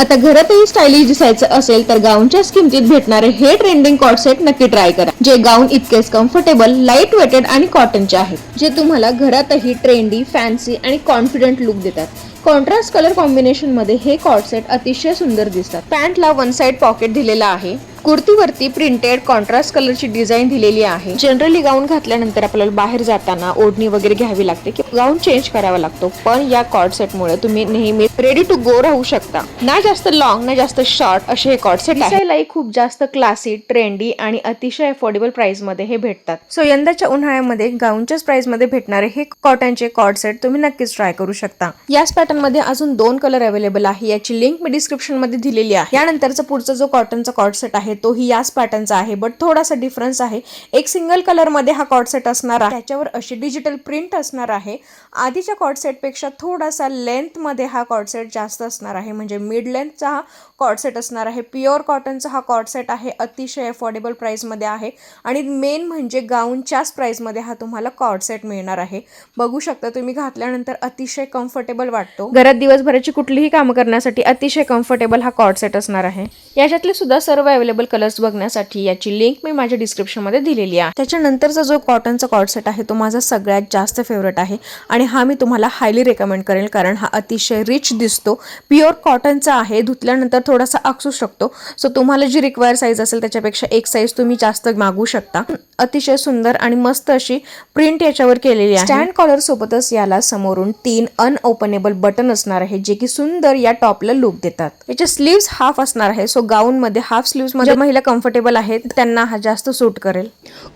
आता घरातही स्टायलिश दिसायचं असेल तर गाऊनच्या किमतीत भेटणारे हे ट्रेंडिंग कॉर्ड सेट नक्की ट्राय करा, जे गाऊन इतकेच कम्फर्टेबल, लाईट वेटेड आणि कॉटनचे आहेत, जे तुम्हाला घरातही ट्रेंडी, फॅन्सी आणि कॉन्फिडंट लुक देतात. कॉन्ट्रास्ट कलर कॉम्बिनेशन मध्ये हे कॉर्ड सेट अतिशय सुंदर दिसतात. पॅन्टला वन साइड पॉकेट दिलेला आहे. कुर्तीवरती प्रिंटेड कॉन्ट्रास्ट कलरची डिझाईन दिलेली आहे. जनरली गाऊन घातल्यानंतर आपल्याला बाहेर जाताना ओढणी वगैरे घ्यावी लागते किंवा गाऊन चेंज करावा लागतो, पण या कॉर्ड सेटमुळे तुम्ही नेहमी रेडी टू गो राहू शकता. ना जास्त लॉंग ना जास्त शॉर्ट असे हे कॉर्ड सेट आहे. दिसायलाही खूप जास्त क्लासी, ट्रेंडी आणि अतिशय अफोर्डेबल प्राइस मध्ये हे भेटतात. सो यंदाच्या उन्हाळ्यामध्ये गाऊनच्याच प्राइस मध्ये भेटणारे हे कॉटनचे कॉर्ड सेट तुम्ही नक्कीच ट्राय करू शकता. याच पॅटर्न मध्ये अजून 2 कलर अवेलेबल आहे. याची लिंक मी डिस्क्रिप्शन मध्ये दिलेली आहे. यानंतरचा पुढचा जो कॉटनचा कॉर्ड सेट आहे तोही याच पॅटर्नचा आहे, बट थोडासा डिफरन्स आहे. एक सिंगल कलर मध्ये हा कॉर्ड सेट असणार आहे. त्याच्यावर अशी डिजिटल प्रिंट असणार आहे. आधीच्या कॉर्ड सेट पेक्षा थोडासा लेंथ मध्ये हा कॉर्ड सेट जास्त असणार आहे, म्हणजे मिड लेंथचा हा कॉर्ड सेट असणार आहे. प्युअर कॉटनचा हा कॉर्ड सेट आहे. अतिशय अफोर्डेबल प्राइस मध्ये आहे आणि मेन म्हणजे गाऊनच्याच प्राइस मध्ये हा तुम्हाला कॉर्ड सेट मिळणार आहे. बघू शकता तुम्ही, घातल्यानंतर अतिशय कम्फर्टेबल वाटतो. घरात दिवसभराची कुठलीही कामं करण्यासाठी अतिशय कम्फर्टेबल हा कॉर्ड सेट असणार आहे. याच्यातले सुद्धा सर्व अवेलेबल कलर्स बघण्यासाठी याची लिंक मी माझ्या डिस्क्रिप्शन मध्ये दिलेली आहे. त्याच्यानंतरचा जो कॉटनचा कॉर्ड सेट आहे तो माझा सगळ्यात जास्त फेवरेट आहे आणि हा मी तुम्हाला हायली रेकमेंड करेल, कारण हा अतिशय रिच दिसतो. प्युअर कॉटनचा आहे. धुतल्यानंतर थोडासा आकसू शकतो. सो तुम्हाला जी रिक्वायर साईज असेल त्याच्यापेक्षा एक साईज तुम्ही जास्त मागू शकता. अतिशय सुंदर आणि मस्त अशी प्रिंट याच्यावर केलेली आहे. स्टँड कॉलर सोबतच याला समोरून 3 अनओपनेबल बटन असणार आहे, जे की सुंदर या टॉपला लुक देतात. याचे स्लीव्स हाफ असणार आहे. सो गाऊन मध्ये हाफ स्लीव्स मध्ये महिला कम्फर्टेबल आहेत त्यांना हा जास्त सूट करेल.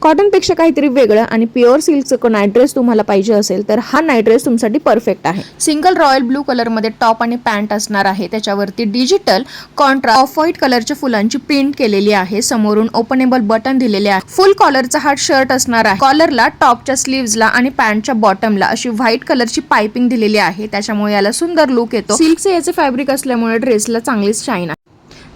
कॉटन पेक्षा काहीतरी वेगळं आणि प्युअर सिल्कचा नाईट ड्रेस तुम्हाला पाहिजे असेल तर हा नाईट ड्रेस तुमच्यासाठी परफेक्ट आहे. सिंगल रॉयल ब्लू कलर मध्ये टॉप आणि पॅन्ट असणार आहे. त्याच्यावरती डिजिटल कॉन्ट्रास्ट ऑफ व्हाईट कलरच्या फुलांची प्रिंट केलेली आहे. समोरून ओपनेबल बटन दिलेले आहे. फुल कॉलरचा हा शर्ट असणार आहे. कॉलरला, टॉपच्या स्लीव्हजला आणि पॅन्टच्या बॉटमला अशी व्हाईट कलरची पाइपिंग दिलेली आहे. त्याच्यामुळे याला सुंदर लुक येतो. सिल्कचे याचे फॅब्रिक असल्यामुळे ड्रेसला चांगलीच शाईन आहे.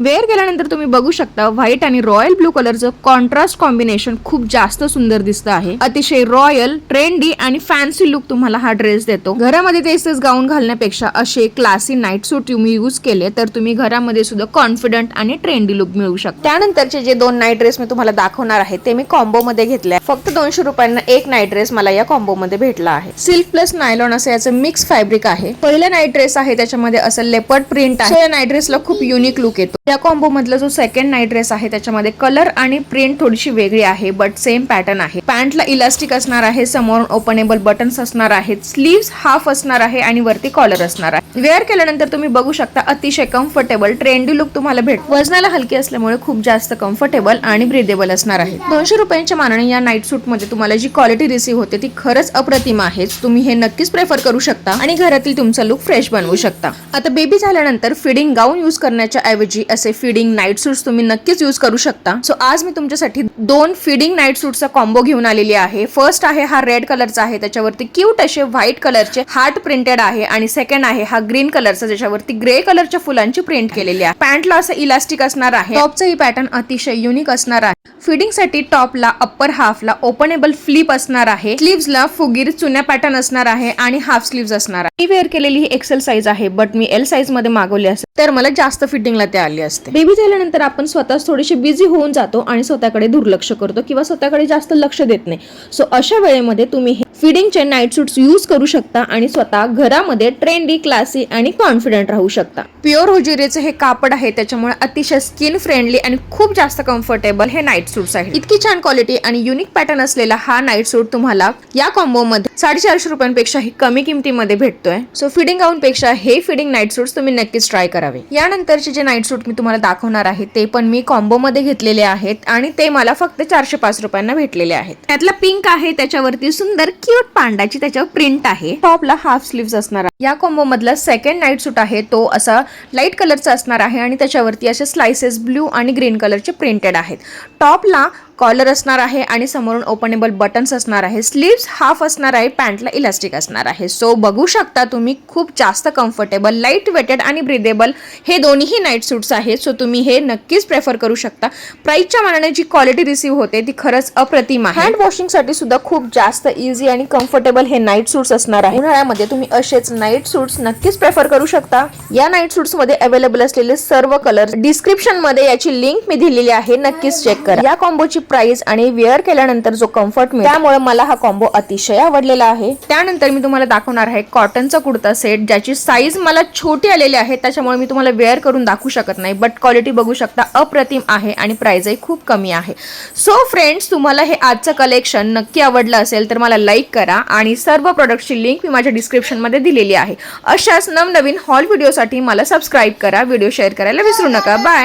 वेअर केल्यानंतर तुम्ही बघू शकता व्हाईट आणि रॉयल ब्लू कलरचं कॉन्ट्रास्ट कॉम्बिनेशन खूप जास्त सुंदर दिसतं आहे. अतिशय रॉयल, ट्रेंडी आणि फॅन्सी लुक तुम्हाला हा ड्रेस देतो. घरामध्ये तेच गाऊन घालण्यापेक्षा असे क्लासी नाईट सूट तुम्ही यूज केले तर तुम्ही घरामध्ये सुद्धा कॉन्फिडंट आणि ट्रेंडी लुक मिळवू शकता. त्यानंतरचे जे 2 नाईट ड्रेस मी तुम्हाला दाखवणार आहे ते मी कॉम्बो मध्ये घेतले. फक्त 200 रुपयांना एक नाईट ड्रेस मला या कॉम्बो मध्ये भेटला आहे. सिल्क प्लस नायलॉन असं याचं मिक्स फॅब्रिक आहे. पहिला नाईट ड्रेस आहे त्याच्यामध्ये असं लेपर्ड प्रिंट आहे. या नाईट ड्रेसला खूप युनिक लुक येतो. या कॉम्बो मधला जो सेकंड नाईट ड्रेस आहे त्याच्यामध्ये कलर आणि प्रिंट थोडीशी वेगळी आहे, बट सेम पॅटर्न आहे. पॅन्टला इलास्टिक असणार आहे. समोरून ओपनेबल बटन्स असणार आहेत. स्लीव्स हाफ असणार आहे आणि वरती कॉलर असणार आहे. वेअर केल्यानंतर तुम्ही बघू शकता अतिशय कम्फर्टेबल ट्रेंडी लुक तुम्हाला भेटतो. वजनाला हलकी असल्यामुळे खूप जास्त कम्फर्टेबल आणि ब्रिदेबल असणार आहे. 200 रुपयांच्या मानाने या नाईट सूट मध्ये तुम्हाला जी क्वालिटी रिसीव्ह होते ती खरंच अप्रतिम आहे. तुम्ही हे नक्कीच प्रेफर करू शकता आणि घरातील तुमचा लुक फ्रेश बनवू शकता. आता बेबी झाल्यानंतर फिडिंग गाऊन यूज करण्याच्या ऐवजी असे फिडिंग नाईट सूट्स तुम्ही नक्कीच यूज करू शकता. सो आज मी तुमच्यासाठी 2 फिडिंग नाईट सूटचा कॉम्बो घेऊन आलेली आहे. फर्स्ट आहे हा रेड कलरचा आहे. त्याच्यावरती क्यूट असे व्हाईट कलरचे हार्ट प्रिंटेड आहे आणि सेकंड आहे हा ग्रीन कलरचा, ज्याच्यावरती ग्रे कलरच्या फुलांची प्रिंट केलेली आहे. पॅन्टला असं इलास्टिक असणार आहे. टॉपचाही पॅटर्न अतिशय युनिक असणार आहे. फिडिंग साठी टॉपला अप्पर हाफला ओपनेबल फ्लिप असणार आहे. स्लीव्हजला फुगीर चुन्या पॅटर्न असणार आहे आणि हाफ स्लीव्ज असणार आहे. मी वेअर केलेली ही एक्सेल साईज आहे, बट मी एल साईज मध्ये मागवली असेल तर मला जास्त फिटिंगला ते आली असते. बेबी झाल्यानंतर आपण स्वतःच थोडेसे बिझी होऊन जातो आणि स्वतःकडे दुर्लक्ष करतो किंवा स्वतःकडे जास्त लक्ष देत नाही. सो अशा वेळेमध्ये तुम्ही हे फिडिंगचे नाईट सूट्स यूज करू शकता आणि स्वतः घरामध्ये ट्रेंडी, क्लासी आणि कॉन्फिडंट राहू शकता. प्युअर होजिरेचे हे कापड आहे, त्याच्यामुळे अतिशय स्किन फ्रेंडली आणि खूप जास्त कम्फर्टेबल हे नाईट सूट्स आहेत. इतकी छान क्वालिटी आणि युनिक पॅटर्न असलेला हा नाईट सूट तुम्हाला या कॉम्बो मध्ये 450 रुपयांपेक्षाही कमी किमतीमध्ये भेटतोय. सो फिडिंग गाऊन पेक्षा हे फिडिंग नाईट सूट्स तुम्ही नक्कीच ट्राय करावे. यानंतरचे जे नाईट सूट मी तुम्हाला दाखवणार आहे ते पण मी कॉम्बो मध्ये घेतलेले आहेत आणि ते मला फक्त 405 रुपयांना भेटलेले आहेत. त्यातला पिंक आहे, त्याच्यावरती सुंदर क्यूट पांडाची त्याच्यावर प्रिंट आहे. टॉपला हाफ स्लीव्स असणार आहे. या कॉम्बो मधला सेकंड नाईट सूट आहे तो असा लाईट कलरचा असणार आहे आणि त्याच्यावरती असे स्लाइसेस ब्लू आणि ग्रीन कलरचे प्रिंटेड आहेत. टॉपला कॉलर असणार आहे आणि समोरून ओपनेबल बटन्स असणार आहे. स्लीव्स हाफ असणार आहे, पॅन्टला इलास्टिक असणार आहे. सो बघू शकता तुम्ही खूप जास्त कम्फर्टेबल, लाईट वेटेड आणि ब्रीदेबल हे दोन्हीही नाईट सूट्स आहेत. सो तुम्ही हे नक्कीच प्रेफर करू शकता. प्राइसच्या मानाने जी क्वालिटी रिसीव्ह होते ती खरंच अप्रतिम आहे. हँड वॉशिंगसाठी सुद्धा खूप जास्त इझी आणि कम्फर्टेबल हे नाईट सूट्स असणार आहे. उन्हाळ्यामध्ये तुम्ही असेच नाईट सूट्स नक्कीच प्रेफर करू शकता. या नाईट सूट्स मध्ये अवेलेबल असलेले सर्व कलर डिस्क्रिप्शन मध्ये याची लिंक मी दिलेली आहे, नक्कीच चेक करा. या कॉम्बोची प्राइस आणि वेअर केल्यानंतर जो कम्फर्ट मिळतो त्यामुळे मला हा कॉम्बो अतिशय आवडलेला आहे. त्यानंतर मी तुम्हाला दाखवणार आहे कॉटनचा कुर्ता सेट, ज्याची साईज मला छोटी आलेली आहे, त्याच्यामुळे मी तुम्हाला वेअर करून दाखवू शकत नाही. बट क्वालिटी बघू शकता अप्रतिम आहे आणि प्राइसही खूप कमी आहे. सो फ्रेंड्स, तुम्हाला हे आजचं कलेक्शन नक्की आवडलं असेल तर मला लाईक करा आणि सर्व प्रोडक्टची लिंक मी माझ्या डिस्क्रिप्शन मध्ये दिलेली आहे. अशाच नवनवीन हॉल व्हिडिओसाठी मला सबस्क्राईब करा. व्हिडिओ शेअर करायला विसरू नका. बाय.